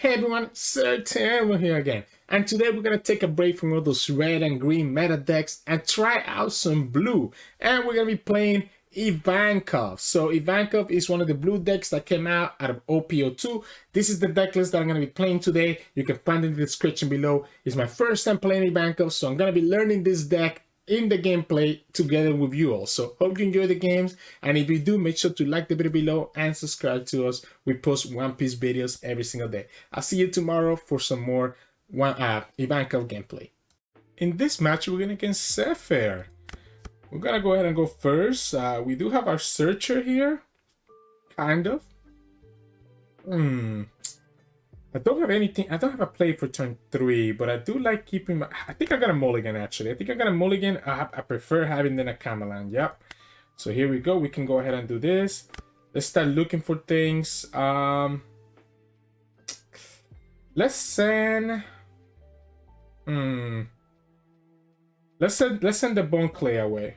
Hey everyone, Sirturmund here again, and today we're gonna take a break from all those red and green meta decks and try out some blue. And we're gonna be playing Ivankov. So Ivankov is one of the blue decks that came out of OP02. This is the deck list that I'm gonna be playing today. You can find it in the description below. It's my first time playing Ivankov, so I'm gonna be learning this deck in the gameplay together with you all. So hope you enjoy the games, and if you do, make sure to like the video below and subscribe to us. We post One Piece videos every single day. I'll see you tomorrow for some more Ivankov gameplay. In this match, we're gonna against Sefer. We're gonna go ahead and go first. We do have our searcher here, kind of. I don't have anything. I don't have a play for turn 3, but I do like keeping my... I think I got a mulligan, actually. I think I got a mulligan. I prefer having than a Camelan. Yep. So here we go. We can go ahead and do this. Let's start looking for things. Let's send... Let's send the Bone Clay away.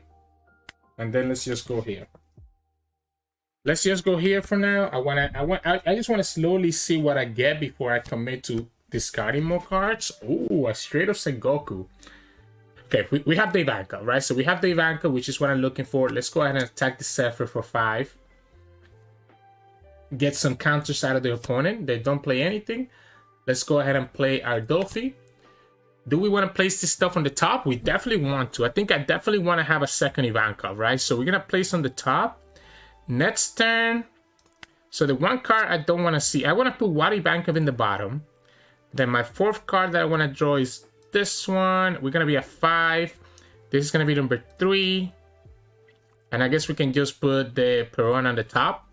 And then let's just go here. Let's just go here for now. I just want to slowly see what I get before I commit to discarding more cards. Oh, a straight up Sengoku. Okay, we have the Ivankov, right? So we have the Ivankov, which is what I'm looking for. Let's go ahead and attack the Sefer for 5. Get some counters out of the opponent. They don't play anything. Let's go ahead and play our Dolphy. Do we want to place this stuff on the top? We definitely want to. I think I definitely want to have a second Ivankov, right? So we're going to place on the top. Next turn, so the one card I don't want to see, I want to put Wadi Ivankov in the bottom. Then my 4th card that I want to draw is this one. We're going to be at 5. This is going to be number 3. And I guess we can just put the Perona on the top,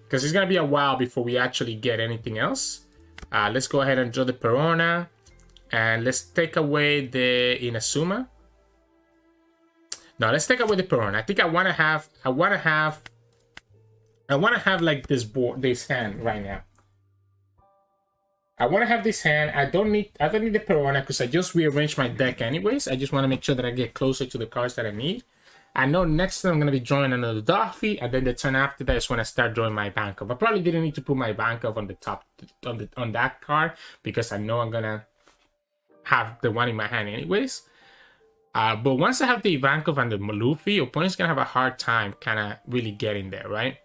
because it's going to be a while before we actually get anything else. Let's go ahead and draw the Perona. And let's take away the Inazuma. No, let's take away the Perona. I think I want to have like this hand right now. I want to have this hand. I don't need the Perona because I just rearranged my deck anyways. I just want to make sure that I get closer to the cards that I need. I know next time I'm gonna be drawing another Luffy, and then the turn after that is when I start drawing my Ivankov. I probably didn't need to put my Ivankov on the top on that card because I know I'm gonna have the one in my hand anyways. But once I have the Ivankov and the Luffy, opponent's gonna have a hard time kind of really getting there, right?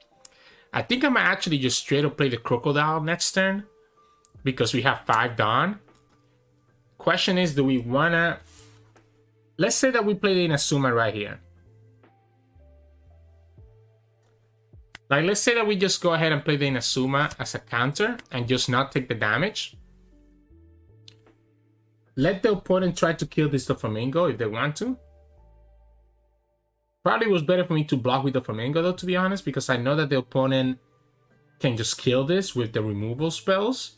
I think I might actually just straight up play the Crocodile next turn because we have 5 Dawn. Question is, do we wanna... Let's say that we play the Inazuma right here. Like, let's say that we just go ahead and play the Inazuma as a counter and just not take the damage. Let the opponent try to kill this Doflamingo if they want to. Probably was better for me to block with the Doflamingo though, to be honest, because I know that the opponent can just kill this with the removal spells.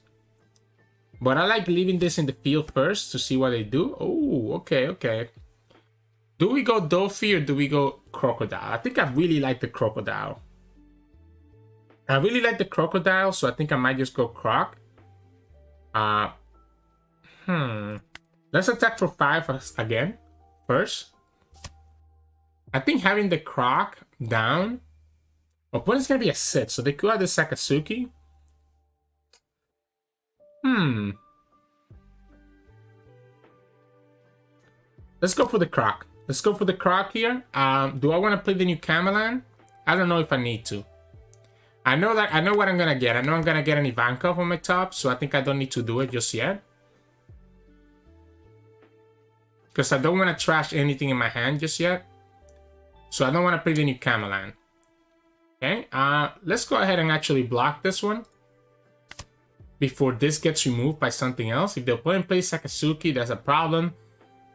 But I like leaving this in the field first to see what they do. Oh, okay, okay. Do we go Dolphy or do we go Crocodile? I think I really like the Crocodile. I really like the Crocodile, so I think I might just go Croc. Let's attack for 5 again, first. I think having the Croc down, opponent's gonna be a 6, so they could have the Sakatsuki. Let's go for the Croc. Let's go for the Croc here. Do I want to play the new Camelan? I don't know if I need to. I know what I'm gonna get. I know I'm gonna get an Ivankov on my top, so I think I don't need to do it just yet. Because I don't want to trash anything in my hand just yet. So I don't want to play the new Camelan. Okay, let's go ahead and actually block this one before this gets removed by something else. If the opponent plays Sakatsuki, that's a problem.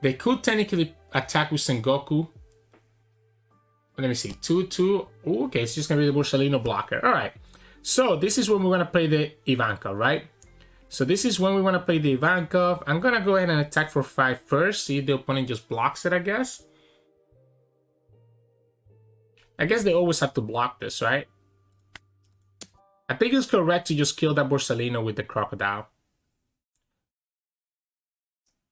They could technically attack with Sengoku. Let me see, 2-2. Ooh, okay, it's just gonna be the Borsalino blocker. All right, so this is when we're gonna play the Ivankov, right? So this is when we want to play the Ivankov. I'm gonna go ahead and attack for 5 first. See if the opponent just blocks it, I guess. I guess they always have to block this, right? I think it's correct to just kill that Borsalino with the Crocodile.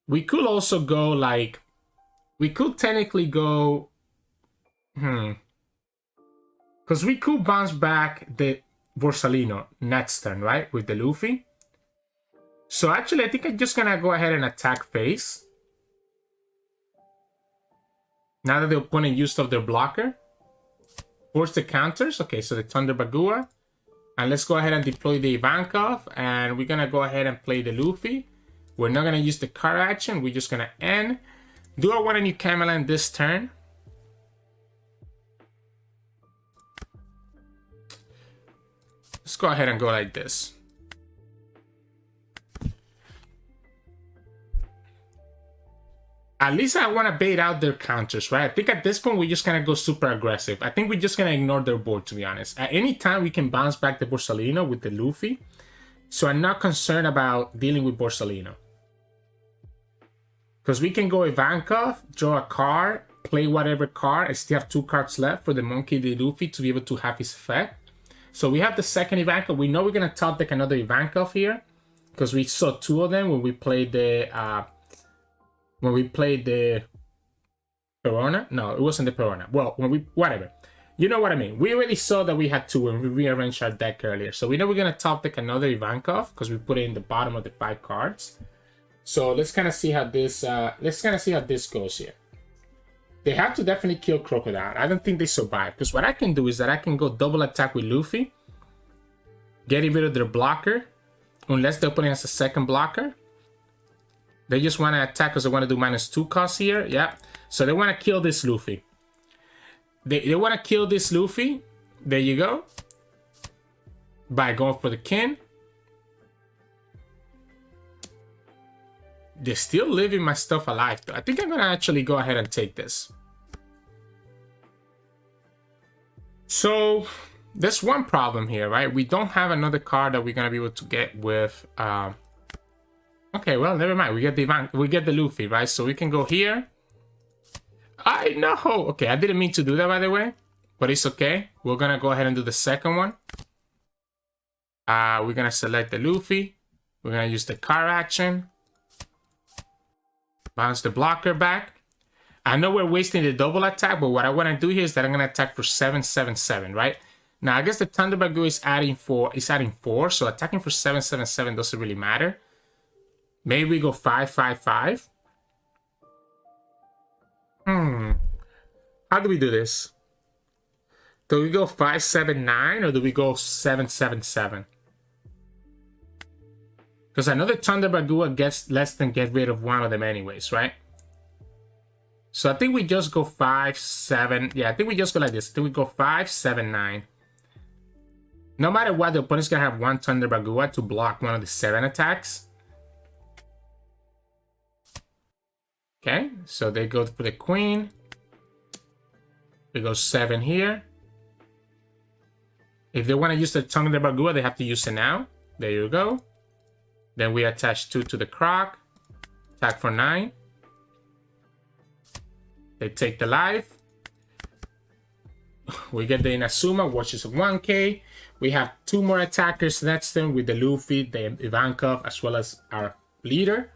We could also go like... We could technically go... Because we could bounce back the Borsalino next turn, right? With the Luffy. So actually, I think I'm just gonna go ahead and attack face. Now that the opponent used up their blocker. Force the counters. Okay, so the Thunder Bagua. And let's go ahead and deploy the Ivankov. And we're gonna go ahead and play the Luffy. We're not gonna use the card action. We're just gonna end. Do I want a new Cameline this turn? Let's go ahead and go like this. At least I want to bait out their counters, right? I think at this point, we're just going to go super aggressive. I think we're just going to ignore their board, to be honest. At any time, we can bounce back the Borsalino with the Luffy. So I'm not concerned about dealing with Borsalino. Because we can go Ivankov, draw a card, play whatever card, and still have 2 cards left for the Monkey D. Luffy to be able to have his effect. So we have the second Ivankov. We know we're going to top deck another Ivankov here. Because we saw 2 of them when we played the... Perona? No, it wasn't the Perona. Well, whatever. You know what I mean. We already saw that we had 2 when we rearranged our deck earlier. So we know we're going to top deck another Ivankov because we put it in the bottom of the 5 cards. So let's kind of see how this goes here. They have to definitely kill Crocodile. I don't think they survive. Because what I can do is that I can go double attack with Luffy. Getting rid of their blocker. Unless the opponent has a second blocker. They just want to attack because they want to do -2 cost here. Yeah. So they want to kill this Luffy. They want to kill this Luffy. There you go. By going for the kin. They're still leaving my stuff alive, though. I think I'm going to actually go ahead and take this. So there's one problem here, right? We don't have another card that we're going to be able to get with... Okay, well, never mind. We get the Luffy, right? So we can go here. I know. Okay, I didn't mean to do that, by the way. But it's okay. We're going to go ahead and do the second one. We're going to select the Luffy. We're going to use the card action. Bounce the blocker back. I know we're wasting the double attack, but what I want to do here is that I'm going to attack for 777, right? Now, I guess the Thunder Bagoo is adding 4, so attacking for 777 doesn't really matter. Maybe we go 555. How do we do this? Do we go 579 or do we go 777? Because I know the Thunder Bagua gets less than get rid of one of them anyways, right? So I think we just go 5-7. Yeah, I think we just go like this. I think we go 5-7-9. No matter what, the opponent's gonna have one Thunder Bagua to block one of the 7 attacks. Okay, so they go for the queen. They go 7 here. If they want to use the Thunder Bagua, they have to use it now. There you go. Then we attach 2 to the Croc. Attack for 9. They take the life. We get the Inazuma, which is 1k. We have 2 more attackers next turn with the Luffy, the Ivankov, as well as our leader.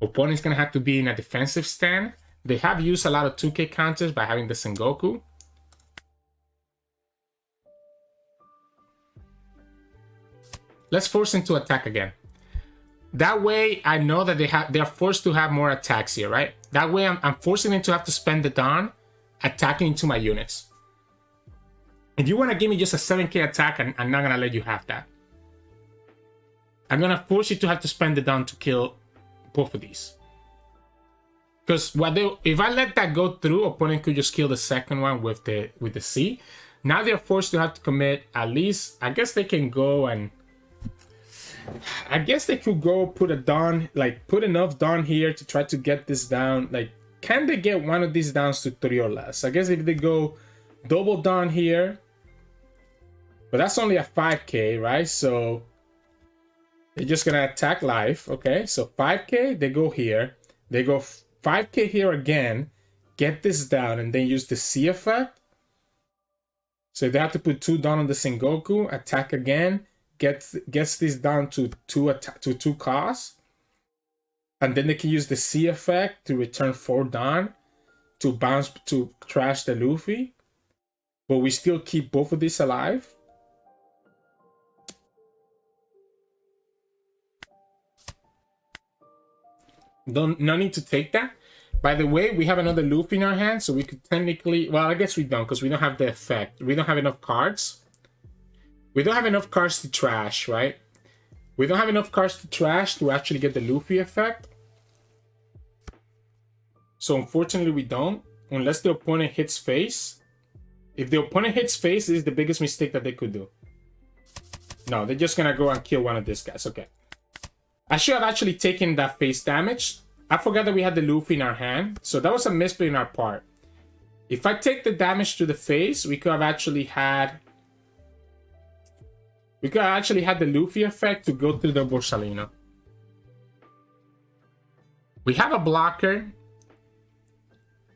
Opponent's gonna have to be in a defensive stand. They have used a lot of 2k counters by having the Sengoku. Let's force them to attack again. That way, I know that they are forced to have more attacks here, right? That way, I'm forcing them to have to spend the Dawn attacking into my units. If you want to give me just a 7k attack, I'm not gonna let you have that. I'm gonna force you to have to spend the Dawn to kill both of these. Because if I let that go through, opponent could just kill the second one with the C. Now they're forced to have to commit at least. I guess they can go and. I guess they could go put a Dawn, like put enough Dawn here to try to get this down. Like, can they get one of these downs to 3 or less? I guess if they go double Dawn here, but that's only a 5k, right? So they're just gonna attack life. Okay, so 5k, they go here, they go 5k here again, get this down, and then use the C effect. So they have to put 2 down on the Sengoku, attack again, gets this down to 2 costs, and then they can use the C effect to return 4 down to bounce to trash the Luffy, but we still keep both of these alive. No need to take that. By the way, we have another Luffy in our hand, so we could technically... Well, I guess we don't, because we don't have the effect. We don't have enough cards. We don't have enough cards to trash, right? We don't have enough cards to trash to actually get the Luffy effect. So unfortunately, we don't. Unless the opponent hits face. If the opponent hits face, this is the biggest mistake that they could do. No, they're just gonna go and kill one of these guys. Okay. I should have actually taken that face damage. I forgot that we had the Luffy in our hand. So that was a misplay on our part. If I take the damage to the face, we could have actually had... We could have actually had the Luffy effect to go through the Borsalino. We have a blocker.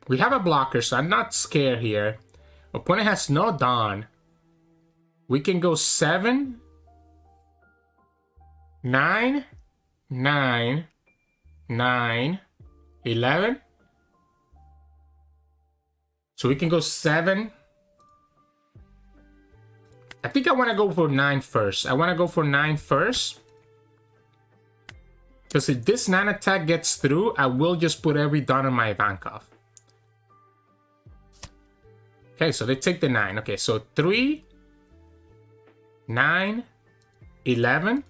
We have a blocker, so I'm not scared here. Opponent has no Dawn. We can go 7, 9, 9, 9, 11. So we can go 7. I think I want to go for 9 first. I want to go for 9 first. Because if this 9 attack gets through, I will just put every Dawn on my Ivankov. Okay, so they take the 9. Okay, so 3, 9, 11.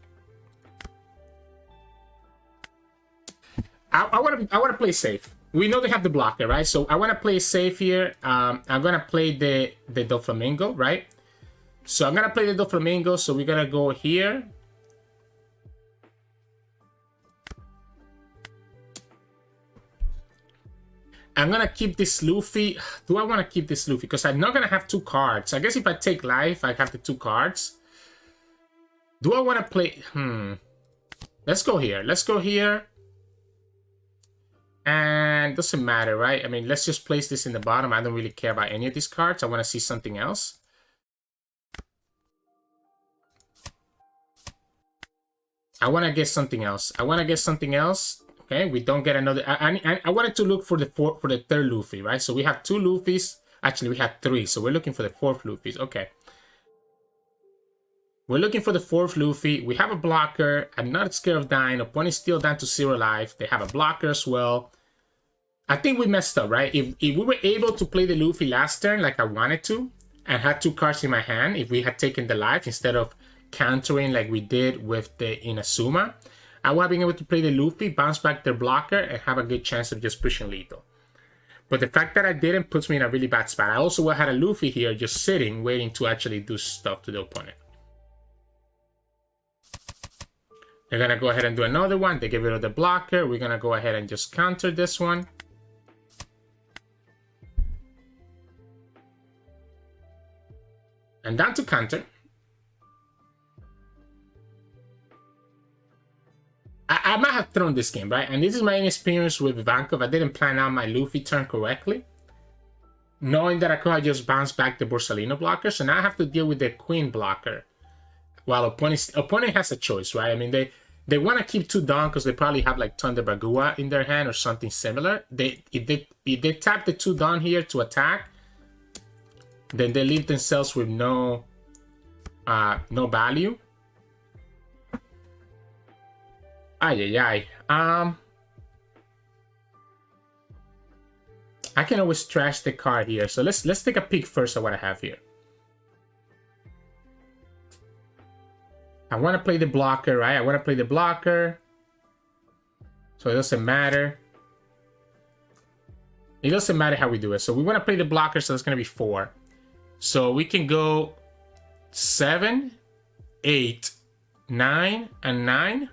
I want to play safe. We know they have the blocker, right? So I want to play safe here. I'm gonna play the Doflamingo, right? So I'm gonna play the Doflamingo. So we're gonna go here. I'm gonna keep this Luffy. Do I want to keep this Luffy? Because I'm not gonna have 2 cards. I guess if I take life, I have the 2 cards. Do I want to play? Let's go here. Let's go here. And doesn't matter, right? I mean, let's just place this in the bottom. I don't really care about any of these cards. I want to see something else. I want to get something else. I want to get something else. Okay, we don't get another. I wanted to look for the 3rd Luffy, right? So we have 2 Luffys. Actually, we have 3. So we're looking for the 4th Luffy. Okay. We're looking for the 4th Luffy. We have a blocker. I'm not scared of dying. Opponent is still down to 0 life. They have a blocker as well. I think we messed up, right? If we were able to play the Luffy last turn like I wanted to, and had 2 cards in my hand, if we had taken the life instead of countering like we did with the Inazuma, I would have been able to play the Luffy, bounce back their blocker, and have a good chance of just pushing lethal. But the fact that I didn't puts me in a really bad spot. I also would have had a Luffy here just sitting, waiting to actually do stuff to the opponent. They're going to go ahead and do another one. They get rid of the blocker. We're going to go ahead and just counter this one. And down to counter. I might have thrown this game, right? And this is my inexperience with Ivankov. I didn't plan out my Luffy turn correctly. Knowing that I could have just bounced back the Borsalino blocker. So now I have to deal with the Queen blocker. While opponent has a choice, right? I mean, they want to keep 2 Dawn because they probably have like Thunder Bagua in their hand or something similar. If they tap the 2 Dawn here to attack, then they leave themselves with no value. I can always trash the card here. So let's take a peek first at what I have here. I want to play the blocker, right? I want to play the blocker. So it doesn't matter. It doesn't matter how we do it. So we want to play the blocker, so it's going to be 4. So we can go 7, 8, 9, and 9.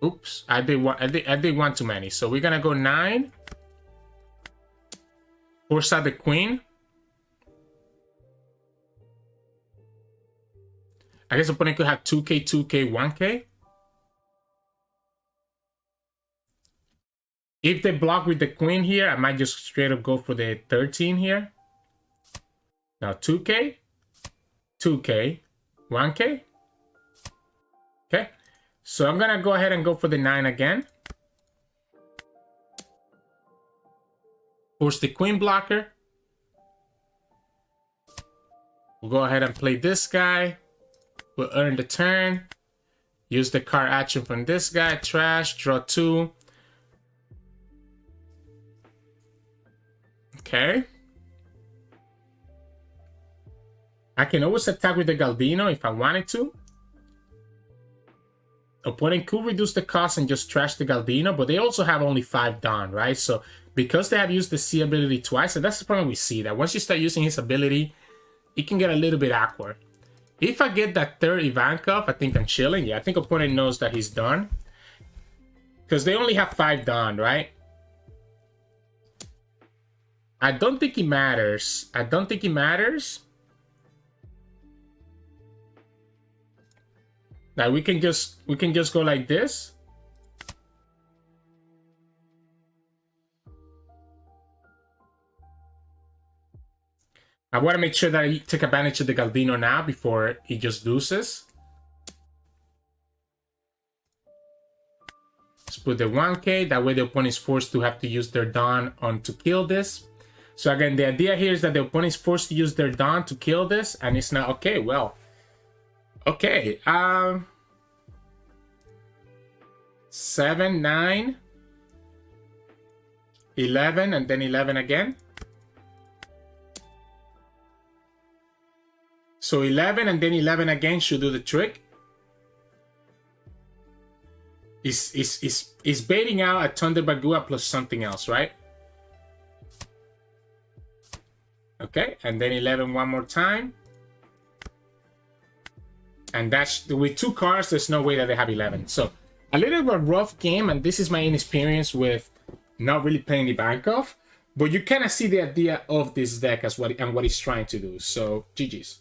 Oops, I did one too many. So we're going to go 9. Force out the Queen. I guess opponent could have 2k, 2k, 1k. If they block with the Queen here, I might just straight up go for the 13 here. Now 2k, 2k, 1k. Okay. So I'm going to go ahead and go for the 9 again. Force the Queen blocker. We'll go ahead and play this guy. We'll earn the turn. Use the card action from this guy. Trash. Draw 2. Okay. I can always attack with the Galvino if I wanted to. Opponent could reduce the cost and just trash the Galvino, but they also have only 5 Dawn, right? So because they have used the C ability twice, and that's the problem we see, that once you start using his ability, it can get a little bit awkward. If I get that third Ivankov, I think I'm chilling. Yeah, I think opponent knows that he's done. Because they only have 5 Dawn, right? I don't think it matters. I don't think it matters. Now we can just go like this. I want to make sure that I take advantage of the Galvino now before he just loses. Let's put the 1k. That way the opponent is forced to have to use their Dawn on to kill this. So again, the idea here is that the opponent is forced to use their Dawn to kill this, and it's not okay. Well, okay. 7, 9, 11, and then 11 again. So 11 and then 11 again should do the trick. Is baiting out a Thunder Bagua plus something else, right? Okay, and then 11 one more time. And that's with 2 cards, there's no way that they have 11. So a little bit of a rough game, and this is my inexperience with not really playing Ivankov, but you kind of see the idea of this deck as what he's trying to do. So GG's.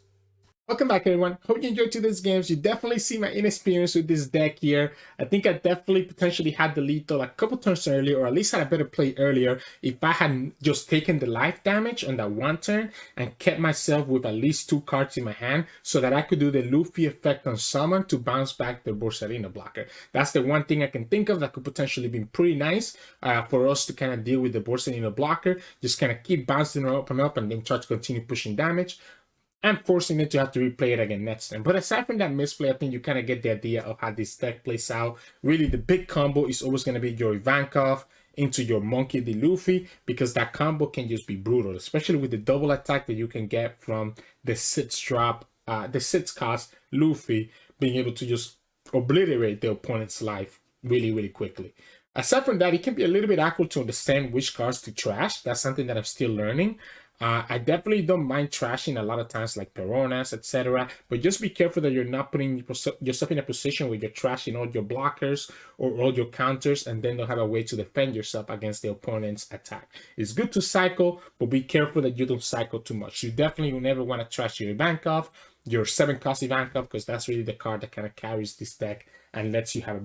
Welcome back, everyone. Hope you enjoyed today's games. You definitely see my inexperience with this deck here. I think I definitely potentially had the lethal a couple turns earlier, or at least had a better play earlier if I had just taken the life damage on that one turn and kept myself with at least 2 cards in my hand so that I could do the Luffy effect on summon to bounce back the Borsalino blocker. That's the one thing I can think of that could potentially be pretty nice for us to kind of deal with the Borsalino blocker. Just kind of keep bouncing up and then try to continue pushing damage and forcing it to have to replay it again next time. But aside from that misplay, I think you kind of get the idea of how this deck plays out. Really, the big combo is always going to be your Ivankov into your Monkey D. Luffy, because that combo can just be brutal, especially with the double attack that you can get from the 6 drop, the 6 cost Luffy being able to just obliterate the opponent's life really, really quickly. Aside from that, it can be a little bit awkward to understand which cards to trash. That's something that I'm still learning. I definitely don't mind trashing a lot of times, like Peronas, etc. But just be careful that you're not putting yourself in a position where you're trashing all your blockers or all your counters and then don't have a way to defend yourself against the opponent's attack. It's good to cycle, but be careful that you don't cycle too much. You definitely will never want to trash your Ivankov, your 7-cost Ivankov, because that's really the card that kind of carries this deck and lets you have a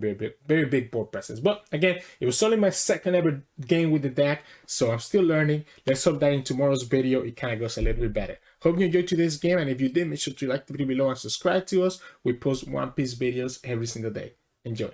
very big board presence. But again, it was only my second ever game with the deck, so I'm still learning. Let's hope that in tomorrow's video it kind of goes a little bit better. Hope you enjoyed today's game, and if you did, make sure to like the video below and subscribe to us. We post One Piece videos every single day. Enjoy.